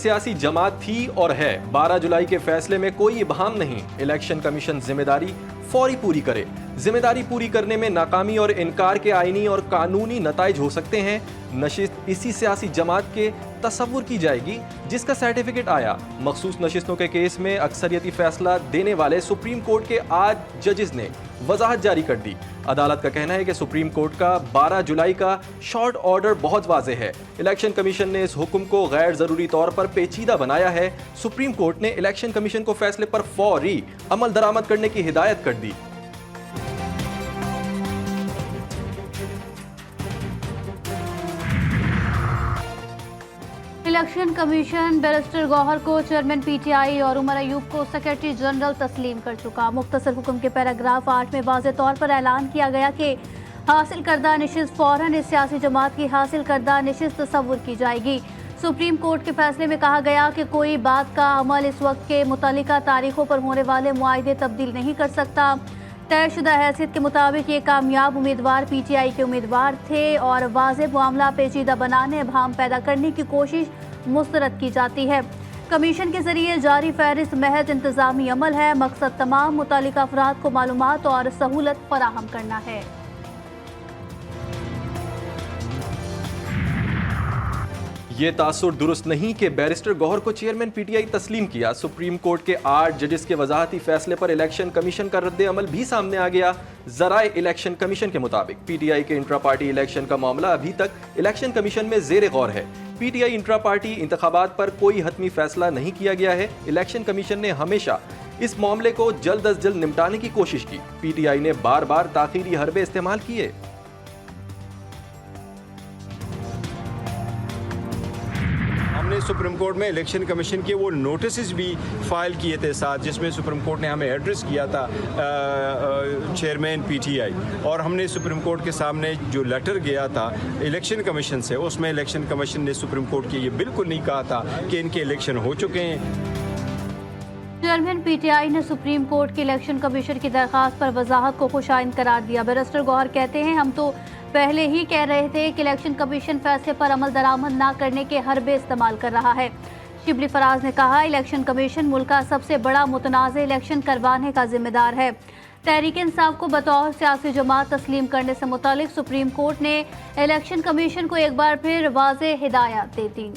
सियासी जमात थी और है। 12 जुलाई के फैसले में कोई इबहम नहीं। इलेक्शन कमीशन जिम्मेदारी फौरी पूरी करे। जिम्मेदारी पूरी करने में नाकामी और इनकार के आईनी और कानूनी नताइज हो सकते हैं। नशिस्त इसी सियासी जमात के तसव्वुर की जाएगी जिसका सर्टिफिकेट आया। मखसूस नशिस्तों के केस में अक्सरियती फैसला देने वाले सुप्रीम कोर्ट के आज जजेस ने वजाहत जारी कर दी। अदालत का कहना है कि सुप्रीम कोर्ट का 12 जुलाई का शॉर्ट ऑर्डर बहुत वाज़ेह है। इलेक्शन कमीशन ने इस हुक्म को गैर ज़रूरी तौर पर पेचीदा बनाया है। सुप्रीम कोर्ट ने इलेक्शन कमीशन को फैसले पर फौरी अमल दरामद करने की हिदायत कर दी। इलेक्शन कमीशन बैरिस्टर गौहर को चेयरमैन पीटीआई और उमर अयूब को सेक्रेटरी जनरल तस्लीम कर चुका। मुख्तसर हुक्म के पैराग्राफ 8 में वाज़ेह तौर पर ऐलान किया गया कि हासिल करदा नशिस्त फौरन इस सियासी जमात की हासिल करदा नशिस्त तस्वुर की जाएगी। सुप्रीम कोर्ट के फैसले में कहा गया कि कोई बात का अमल इस वक्त के मुतल्लिका तारीखों पर होने वाले मुआहदे तब्दील नहीं कर सकता। तयशुदा हैसियत के मुताबिक ये कामयाब उम्मीदवार पीटीआई के उम्मीदवार थे और वाज़ेह मामला पेचीदा बनाने अभाम पैदा करने की कोशिश मुस्तरद की जाती है। कमीशन के जरिए जारी फहरिस्त महज इंतजामी अमल है। मकसद तमाम मुतल्लिका अफराद को मालूमात और सहूलत फराहम करना है। ये तासुर दुरुस्त नहीं कि बैरिस्टर गौहर को चेयरमैन पीटीआई तस्लीम किया। सुप्रीम कोर्ट के 8 जजेस के वजाहती फैसले पर इलेक्शन कमीशन का रद्द अमल भी सामने आ गया। ज़राए इलेक्शन कमीशन के मुताबिक पीटीआई के इंट्रा पार्टी इलेक्शन का मामला अभी तक इलेक्शन कमीशन में जेर गौर है। पीटीआई इंट्रा पार्टी इंतखाबात पर कोई हतमी फैसला नहीं किया गया है। इलेक्शन कमीशन ने हमेशा इस मामले को जल्द अज जल्द निपटाने की कोशिश की। पीटीआई ने बार बार ताखीरी हरबे इस्तेमाल किए। हमने सुप्रीम कोर्ट में इलेक्शन कमीशन के वो नोटिस भी फाइल किए थे साथ, जिसमें सुप्रीम कोर्ट ने हमें एड्रेस किया था चेयरमैन पीटीआई, और हमने सुप्रीम कोर्ट के सामने जो लेटर गया था इलेक्शन कमीशन से, उसमें इलेक्शन कमीशन ने सुप्रीम कोर्ट के ये बिल्कुल नहीं कहा था कि इनके इलेक्शन हो चुके हैं। चेयरमैन पीटीआई ने सुप्रीम कोर्ट के इलेक्शन कमीशन की दरखास्त पर वजाहत को खुशाइन करार दिया। बैरिस्टर गौहर कहते हैं, हम तो पहले ही कह रहे थे कि इलेक्शन कमीशन फैसले पर अमल दरामद न करने के हरबे इस्तेमाल कर रहा है। शिबली फराज ने कहा, इलेक्शन कमीशन मुल्क का सबसे बड़ा मुतनाज़ इलेक्शन करवाने का जिम्मेदार है। तहरीक इंसाफ को बतौर सियासी जमात तस्लीम करने से मुतालिक सुप्रीम कोर्ट ने इलेक्शन कमीशन को एक बार फिर वाज़ेह हिदायत दे दी।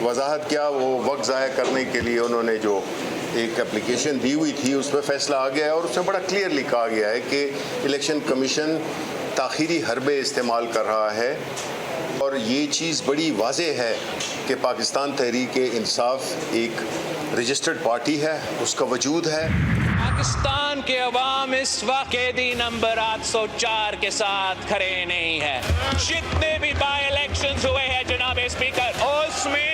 वजाहत क्या, वो वक्त ज़ाया करने के लिए उन्होंने जो एक एप्लीकेशन दी हुई थी उस पर फैसला आ गया है, और उसमें बड़ा क्लियरली कहा गया है कि इलेक्शन कमीशन ताखीरी हरबे इस्तेमाल कर रहा है। और ये चीज़ बड़ी वाज़ेह है कि पाकिस्तान तहरीक इंसाफ एक रजिस्टर्ड पार्टी है, उसका वजूद है। पाकिस्तान के अवाम इस वक्त कैदी नंबर 804 के साथ खड़े नहीं है। जितने भी बाई इलेक्शंस हुए हैं जनाब स्पीकर, उसमें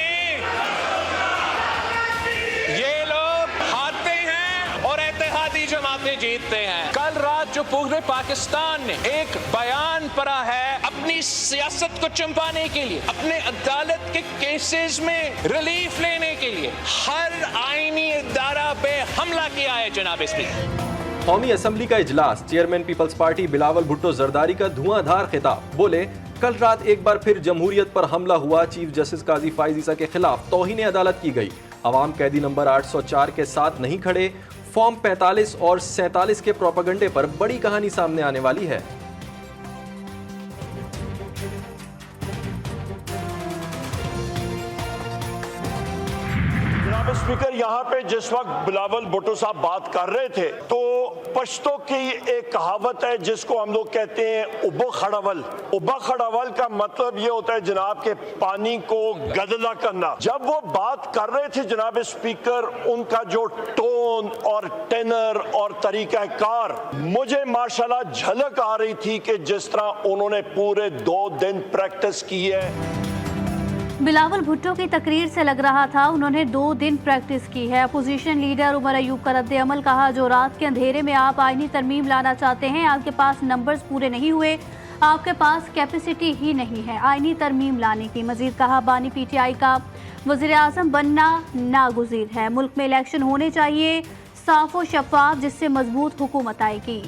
ये लोग हारते हैं और इत्तेहादी जमातें जीतते हैं। कल रात जो पूरे पाकिस्तान ने एक बयान पढ़ा है अपनी सियासत को चंपाने के लिए, अपने अदालत के केसेस में रिलीफ लेने के लिए हर आईनी इदारा पे हमला किया है जनाब स्पीकर। कौमी असम्बली का इजलास, chairman peoples party Bilawal Bhutto Zardari का धुआंधार खिताब। बोले, कल रात एक बार फिर जमहूरियत पर हमला हुआ। चीफ जस्टिस काजी फाइज ईसा के खिलाफ तौहीन अदालत की गई। अवाम कैदी नंबर 804 के साथ नहीं खड़े। फॉर्म 45 और 47 के प्रोपेगेंडे पर बड़ी कहानी सामने आने वाली है। जनाब स्पीकर, यहाँ पे जिस वक्त बिलावल भुट्टो साहब बात कर रहे थे तो पश्तो की एक कहावत है जिसको हम लोग कहते हैं उब्बा खड़ावल। उब्बा खड़ावल का मतलब ये होता है जनाब के पानी को गदला करना। जब वो बात कर रहे थे जनाब स्पीकर, उनका जो टोन और टेनर और तरीका कार, मुझे माशाल्लाह झलक आ रही थी कि जिस तरह उन्होंने पूरे 2 दिन प्रैक्टिस की है। बिलावल भुट्टो की तकरीर से लग रहा था उन्होंने 2 दिन प्रैक्टिस की है। अपोजिशन लीडर उमर अयूब का रद्द अमल, कहा, जो रात के अंधेरे में आप आईनी तरमीम लाना चाहते हैं, आपके पास नंबर्स पूरे नहीं हुए, आपके पास कैपेसिटी ही नहीं है आईनी तरमीम लाने की। मजीद कहा, बानी पीटीआई का वज़ीर आज़म बनना नागुज़ीर है। मुल्क में इलेक्शन होने चाहिए साफ व शफाफ, जिससे मजबूत हुकूमत आएगी।